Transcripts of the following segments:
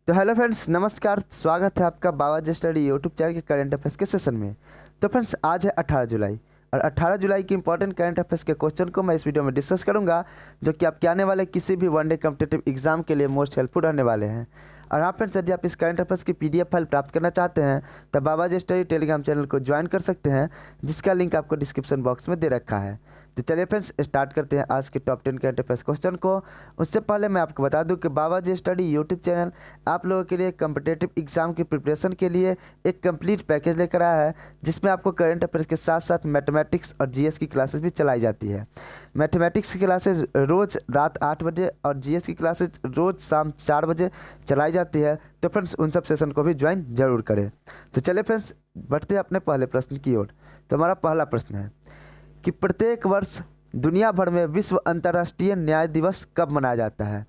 तो hello friends, नमस्कार। स्वागत है आपका बाबा स्टडी यूट्यूब चैनल के करंट अफेयर्स के सेशन में। तो फ्रेंड्स, आज है 18 जुलाई और 18 जुलाई की इंपॉर्टेंट करंट अफेयर्स के क्वेश्चन को मैं इस वीडियो में डिस्कस करूंगा, जो कि आपके आने वाले किसी भी वनडे कॉम्पिटिटिव एग्जाम के लिए मोस्ट हेल्पफुल रहने वाले हैं। और हाँ फ्रेंड्स, यदि आप इस करंट अफेयर्स की PDF फाइल प्राप्त करना चाहते हैं तो बाबा स्टडी टेलीग्राम चैनल को ज्वाइन कर सकते हैं, जिसका लिंक आपको डिस्क्रिप्शन बॉक्स में दे रखा है। तो चलिए फ्रेंड्स, स्टार्ट करते हैं आज के टॉप 10 करंट अफेयर्स क्वेश्चन को। उससे पहले मैं आपको बता दूं कि बाबा स्टडी यूट्यूब चैनल आप लोगों के लिए कॉम्पिटिटिव एग्जाम की प्रिपरेशन के लिए एक कंप्लीट पैकेज लेकर आया है, जिसमें आपको करंट अफेयर्स के साथ साथ मैथमेटिक्स और GS की क्लासेस भी चलाई जाती है। मैथमेटिक्स की क्लासेस रोज़ रात 8 बजे और GS की क्लासेस रोज़ शाम 4 बजे चलाई जाती है। तो फ्रेंड्स, उन सब सेशन को भी ज्वाइन जरूर करें। तो चलिए फ्रेंड्स, बढ़ते हैं अपने पहले प्रश्न की ओर। तो हमारा पहला प्रश्न है कि प्रत्येक वर्ष दुनिया भर में विश्व अंतर्राष्ट्रीय न्याय दिवस कब मनाया जाता है।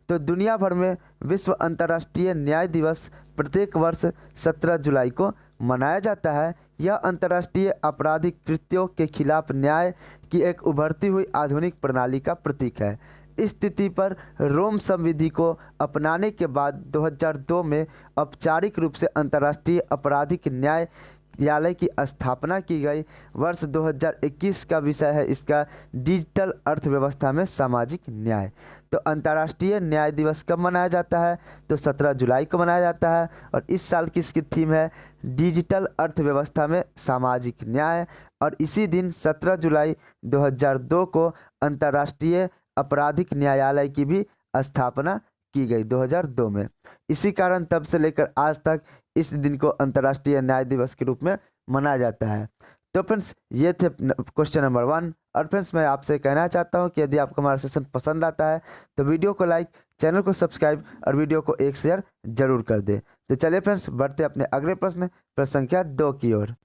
तो दुनिया भर में विश्व अंतर्राष्ट्रीय न्याय दिवस प्रत्येक वर्ष 17 जुलाई को मनाया जाता है। यह अंतर्राष्ट्रीय आपराधिक कृत्यों के खिलाफ न्याय की एक उभरती हुई आधुनिक प्रणाली का प्रतीक है। इस स्थिति पर रोम संविधि को अपनाने के बाद 2002 में औपचारिक रूप से अंतर्राष्ट्रीय आपराधिक न्यायालय की स्थापना की गई। वर्ष 2021 का विषय है इसका डिजिटल अर्थव्यवस्था में सामाजिक न्याय। तो अंतर्राष्ट्रीय न्याय दिवस कब मनाया जाता है? तो 17 जुलाई को मनाया जाता है और इस साल की इसकी थीम है डिजिटल अर्थव्यवस्था में सामाजिक न्याय। और इसी दिन 17 जुलाई 2002 को अंतर्राष्ट्रीय आपराधिक न्यायालय की भी स्थापना की गई 2002 में। इसी कारण तब से लेकर आज तक इस दिन को अंतर्राष्ट्रीय न्याय दिवस के रूप में मनाया जाता है। तो फ्रेंड्स, ये थे क्वेश्चन नंबर 1। और फ्रेंड्स, मैं आपसे कहना चाहता हूं कि यदि आपको हमारा सेशन पसंद आता है तो वीडियो को लाइक, चैनल को सब्सक्राइब और वीडियो को एक शेयर जरूर कर दे। तो चलिए फ्रेंड्स, बढ़ते अपने अगले प्रश्न संख्या 2 की ओर।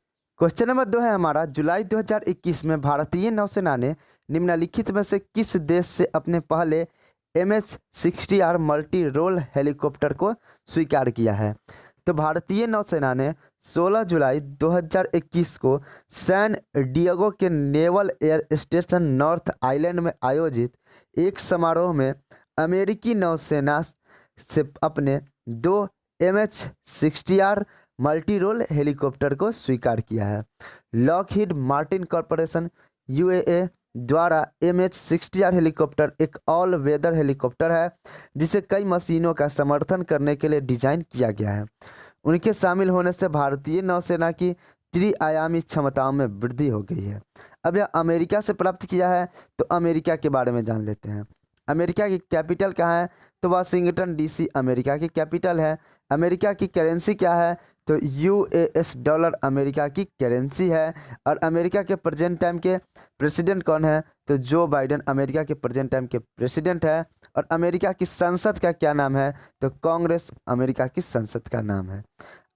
क्वेश्चन नंबर 2 है हमारा, जुलाई 2021 में भारतीय नौसेना ने निम्नलिखित में से किस देश से अपने पहले MH-60R मल्टी रोल हेलीकॉप्टर को स्वीकार किया है। तो भारतीय नौसेना ने 16 जुलाई 2021 को सैन डिएगो के naval air station north island में आयोजित एक समारोह में अमेरिकी नौसेना से अपने 2 MH-60R मल्टी रोल हेलीकॉप्टर को स्वीकार किया है। लॉकहीड मार्टिन कॉरपोरेशन UAE द्वारा MH-60R हेलीकॉप्टर एक ऑल वेदर हेलीकॉप्टर है, जिसे कई मशीनों का समर्थन करने के लिए डिजाइन किया गया है। उनके शामिल होने से भारतीय नौसेना की त्रिआयामी क्षमताओं में वृद्धि हो गई है। अब यह अमेरिका से प्राप्त किया है, तो अमेरिका के बारे में जान लेते हैं। अमेरिका की कैपिटल कहाँ है? तो वाशिंगटन DC अमेरिका की कैपिटल है। अमेरिका की करेंसी क्या है? तो US डॉलर अमेरिका की करेंसी है। और अमेरिका के प्रेजेंट टाइम के प्रेसिडेंट कौन है? तो जो बाइडेन अमेरिका के प्रेजेंट टाइम के प्रेसिडेंट है। और अमेरिका की संसद का क्या नाम है? तो कांग्रेस अमेरिका की संसद का नाम है।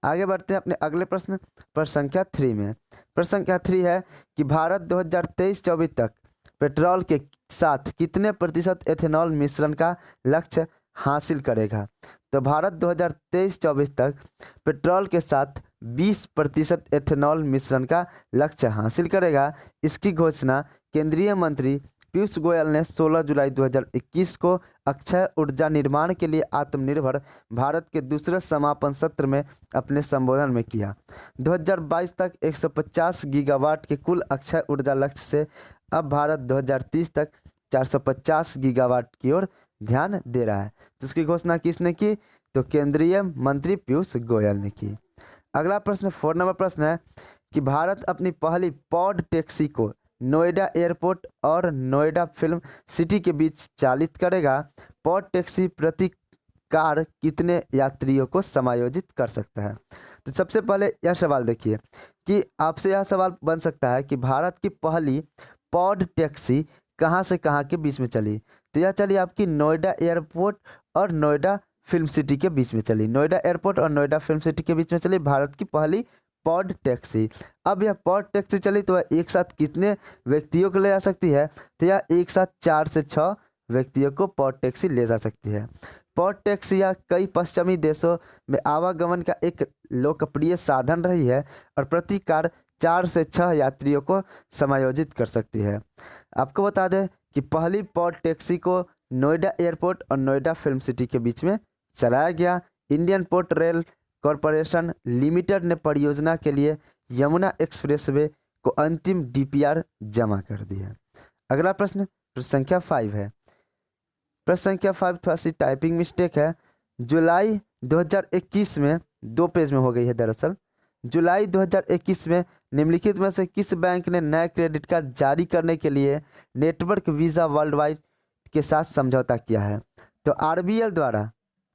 आगे बढ़ते हैं अपने अगले प्रश्न संख्या 3 में। प्रश्न संख्या 3 है कि भारत 2023-24 तक पेट्रोल के साथ कितने प्रतिशत एथेनॉल मिश्रण का लक्ष्य हासिल करेगा। तो भारत 2023-24 तक पेट्रोल के साथ 20% एथेनॉल मिश्रण का लक्ष्य हासिल करेगा। इसकी घोषणा केंद्रीय मंत्री पीयूष गोयल ने 16 जुलाई 2021 को अक्षय ऊर्जा निर्माण के लिए आत्मनिर्भर भारत के दूसरे समापन सत्र में अपने संबोधन में किया। 2022 तक 150 गीगावाट के कुल अक्षय ऊर्जा लक्ष्य से अब भारत 2030 तक 450 गीगावाट की ओर ध्यान दे रहा है। तो इसकी घोषणा किसने की? तो केंद्रीय मंत्री पीयूष गोयल ने की। अगला प्रश्न 4 नंबर प्रश्न है कि भारत अपनी पहली पॉड टैक्सी को नोएडा एयरपोर्ट और नोएडा फिल्म सिटी के बीच चालित करेगा। पॉड टैक्सी प्रति कार कितने यात्रियों को समायोजित कर सकता है। तो सबसे पहले यह सवाल देखिए कि आपसे यह सवाल बन सकता है कि भारत की पहली पॉड टैक्सी कहाँ से कहाँ के बीच में चली। तो यह चली आपकी नोएडा एयरपोर्ट और नोएडा फिल्म सिटी के बीच में चली। नोएडा एयरपोर्ट और नोएडा फिल्म सिटी के बीच में चली भारत की पहली पॉड टैक्सी। अब यह पॉड टैक्सी चली तो वह एक साथ कितने व्यक्तियों को ले जा सकती है? तो यह एक साथ 4 से 6 व्यक्तियों को पॉड टैक्सी ले जा सकती है। पॉड टैक्सी या कई पश्चिमी देशों में आवागमन का एक लोकप्रिय साधन रही है और प्रति कार 4 से 6 यात्रियों को समायोजित कर सकती है। आपको बता दें कि पहली पॉड टैक्सी को नोएडा एयरपोर्ट और नोएडा फिल्म सिटी के बीच में चलाया गया। Indian port rail corporation limited ने परियोजना के लिए यमुना एक्सप्रेसवे को अंतिम डीपीआर जमा कर दी है। अगला प्रश्न प्रश्न संख्या 5 है। प्रश्न संख्या 5 थोड़ा सी टाइपिंग मिस्टेक है। जुलाई 2021 में 2 पेज में हो गई है दरअसल। जुलाई 2021 में निम्नलिखित में से किस बैंक ने नए क्रेडिट कार्ड जारी करने के लिए नेटवर्क वीज़ा वर्ल्ड वाइड के साथ समझौता किया है? तो आरबीएल द्वारा,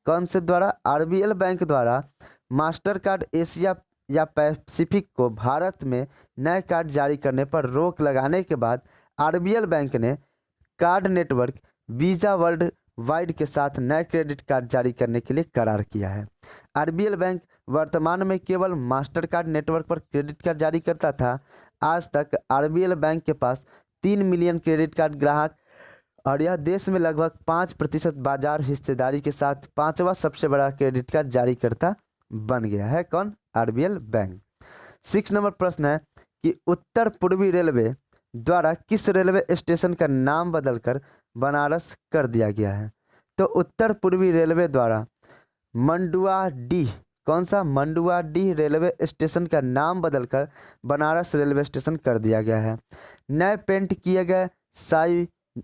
कौन से द्वारा? आरबीएल बैंक द्वारा मास्टर कार्ड एशिया या पैसिफिक को भारत में नए कार्ड जारी करने पर रोक लगाने के बाद आरबीएल बैंक ने card network visa world wide के साथ नए क्रेडिट कार्ड जारी करने के लिए करार किया है। आरबीएल बैंक वर्तमान में केवल मास्टर कार्ड नेटवर्क पर क्रेडिट कार्ड जारी करता था। आज तक आरबीएल बैंक के पास 3 मिलियन क्रेडिट कार्ड ग्राहक और यह देश में लगभग 5% बाजार हिस्सेदारी के साथ 5वां सबसे बड़ा क्रेडिट कार्ड जारी करता बन गया है। कौन? RBL bank. 6 नंबर प्रश्न है कि उत्तर पूर्वी रेलवे द्वारा किस रेलवे स्टेशन का नाम बदलकर बनारस कर दिया गया है? तो उत्तर पूर्वी रेलवे द्वारा मंडुआडीह, कौन सा? मंडुआडीह रेलवे स्टेशन का नाम बदलकर बनारस रेलवे स्टेशन कर दिया गया है। नए पेंट किए गए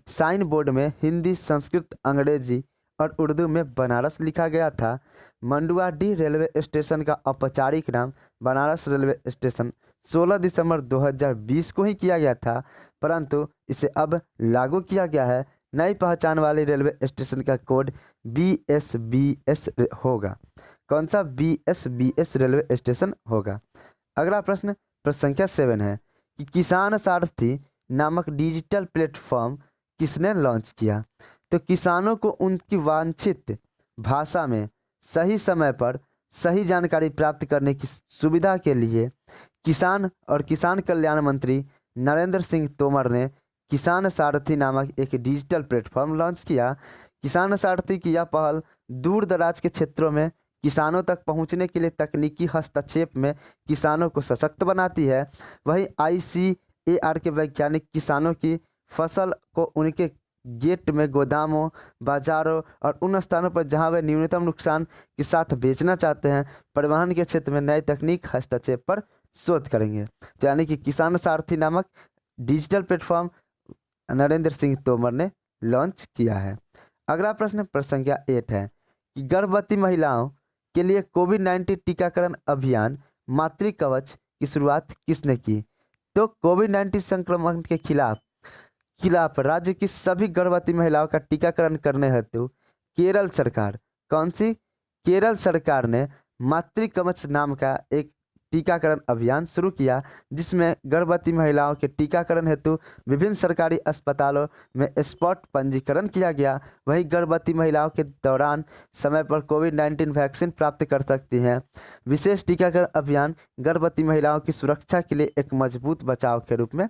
साइन बोर्ड में हिंदी, संस्कृत, अंग्रेजी और उर्दू में बनारस लिखा गया था। मंडुआडीह रेलवे स्टेशन का औपचारिक नाम बनारस रेलवे स्टेशन 16 दिसंबर 2020 को ही किया गया था, परंतु इसे अब लागू किया गया है। नई पहचान वाले रेलवे स्टेशन का कोड BSBS होगा। कौन सा? BSBS रेलवे स्टेशन होगा। अगला प्रश्न प्रश्न संख्या 7 है कि किसान सारथी नामक डिजिटल प्लेटफॉर्म किसने लॉन्च किया? तो किसानों को उनकी वांछित भाषा में सही समय पर सही जानकारी प्राप्त करने की सुविधा के लिए किसान और किसान कल्याण मंत्री नरेंद्र सिंह तोमर ने किसान सारथी नामक एक डिजिटल प्लेटफॉर्म लॉन्च किया। किसान सारथी की यह पहल दूर दराज के क्षेत्रों में किसानों तक पहुंचने के लिए तकनीकी हस्तक्षेप में किसानों को सशक्त बनाती है। वहीं ICAR के वैज्ञानिक किसानों की फसल को उनके गेट में, गोदामों, बाजारों और उन स्थानों पर जहां वे न्यूनतम नुकसान के साथ बेचना चाहते हैं, परिवहन के क्षेत्र में नए तकनीक हस्तक्षेप पर शोध करेंगे। तो यानी कि किसान सारथी नामक डिजिटल प्लेटफॉर्म नरेंद्र सिंह तोमर ने लॉन्च किया है। अगला प्रश्न प्रश्न संख्या 8 है कि गर्भवती महिलाओं के लिए कोविड-19 टीकाकरण अभियान मातृ कवच की शुरुआत किसने की? तो कोविड-19 संक्रमण के खिलाफ राज्य की सभी गर्भवती महिलाओं का टीकाकरण करने हेतु केरल सरकार, कौन सी? केरल सरकार ने मातृ कवच नाम का एक टीकाकरण अभियान शुरू किया, जिसमें गर्भवती महिलाओं के टीकाकरण हेतु विभिन्न सरकारी अस्पतालों में स्पॉट पंजीकरण किया गया। वहीं गर्भवती महिलाओं के दौरान समय पर कोविड-19 वैक्सीन प्राप्त कर सकती हैं। विशेष टीकाकरण अभियान गर्भवती महिलाओं की सुरक्षा के लिए एक मजबूत बचाव के रूप में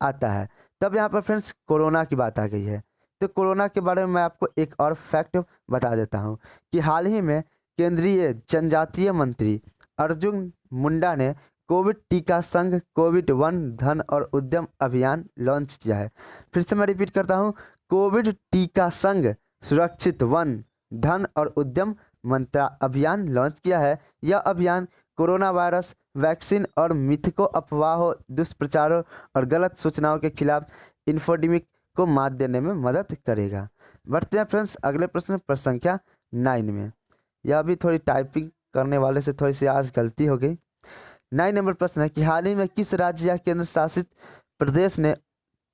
आता है। तब यहाँ पर फ्रेंड्स कोरोना की बात आ गई है, तो कोरोना के बारे में मैं आपको एक और फैक्ट बता देता हूँ कि हाल ही में केंद्रीय जनजातीय मंत्री अर्जुन मुंडा ने कोविड टीका संघ कोविड-1 धन और उद्यम अभियान लॉन्च किया है। फिर से मैं रिपीट करता हूँ, कोविड टीका संघ सुरक्षित 1 धन और उद्यम मंत्रा अभियान लॉन्च किया है। यह अभियान कोरोना वायरस वैक्सीन और मिथकों, अफवाहों, दुष्प्रचारों और गलत सूचनाओं के खिलाफ इन्फोडेमिक को मात देने में मदद करेगा। बढ़ते हैं फ्रेंड्स अगले प्रश्न प्रश्न संख्या 9 में। यह भी थोड़ी टाइपिंग करने वाले से थोड़ी सी आज गलती हो गई। 9 नंबर प्रश्न है कि हाल ही में किस राज्य या केंद्र शासित प्रदेश ने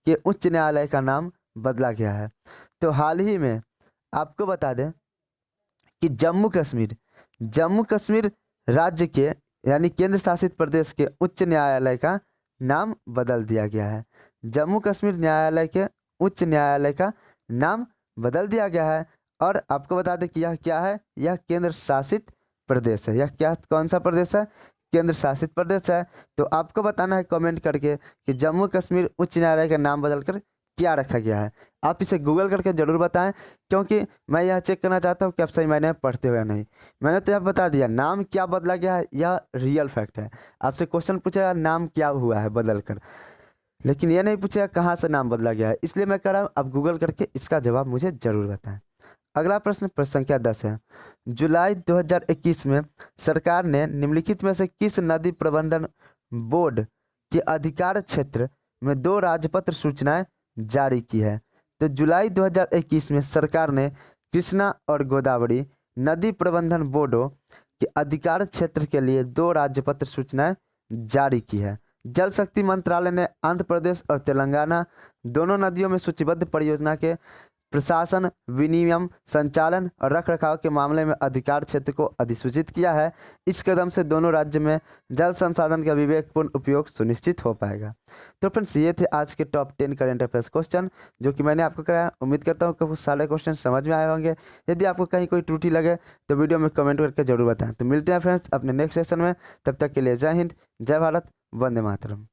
के उच्च न्यायालय का नाम बदला गया है? तो हाल ही में आपको बता दें कि जम्मू कश्मीर राज्य के यानी केंद्र शासित प्रदेश के उच्च न्यायालय का नाम बदल दिया गया है। जम्मू कश्मीर न्यायालय के उच्च न्यायालय का नाम बदल दिया गया है। और आपको बता दें कि यह क्या है? यह केंद्र शासित प्रदेश है। यह क्या, कौन सा प्रदेश है? केंद्र शासित प्रदेश है। तो आपको बताना है कमेंट करके कि जम्मू कश्मीर उच्च न्यायालय का नाम बदलकर क्या रखा गया है। आप इसे गूगल करके जरूर बताएं, क्योंकि मैं यह चेक करना चाहता हूं कि आप सही मायने में पढ़ते हो या नहीं। मैंने तो यह बता दिया नाम क्या बदला गया है, यह रियल फैक्ट है। आपसे क्वेश्चन पूछेगा नाम क्या हुआ है बदल कर, लेकिन यह नहीं पूछेगा कहाँ से नाम बदला गया है। इसलिए मैं कह रहा हूँ आप गूगल करके इसका जवाब मुझे जरूर बताएं। अगला प्रश्न संख्या 10 है। जुलाई 2021 में सरकार ने निम्नलिखित में से किस नदी प्रबंधन बोर्ड के अधिकार क्षेत्र में 2 राजपत्र सूचनाएं जारी की है? तो जुलाई 2021 में सरकार ने कृष्णा और गोदावरी नदी प्रबंधन बोर्डों के अधिकार क्षेत्र के लिए 2 राजपत्र सूचनाएं जारी की है। जल शक्ति मंत्रालय ने आंध्र प्रदेश और तेलंगाना दोनों नदियों में सूचीबद्ध परियोजना के प्रशासन, विनियमन, संचालन और रखरखाव के मामले में अधिकार क्षेत्र को अधिसूचित किया है। इस कदम से दोनों राज्य में जल संसाधन का विवेकपूर्ण उपयोग सुनिश्चित हो पाएगा। तो फ्रेंड्स, ये थे आज के टॉप 10 करेंट अफेयर्स क्वेश्चन जो कि मैंने आपको कराया। उम्मीद करता हूँ कि आपको सारे क्वेश्चन समझ में आए होंगे। यदि आपको कहीं कोई त्रुटि लगे तो वीडियो में कमेंट करके जरूर बताएं। तो मिलते हैं फ्रेंड्स अपने नेक्स्ट सेशन में। तब तक के लिए जय हिंद, जय भारत, वंदे मातरम।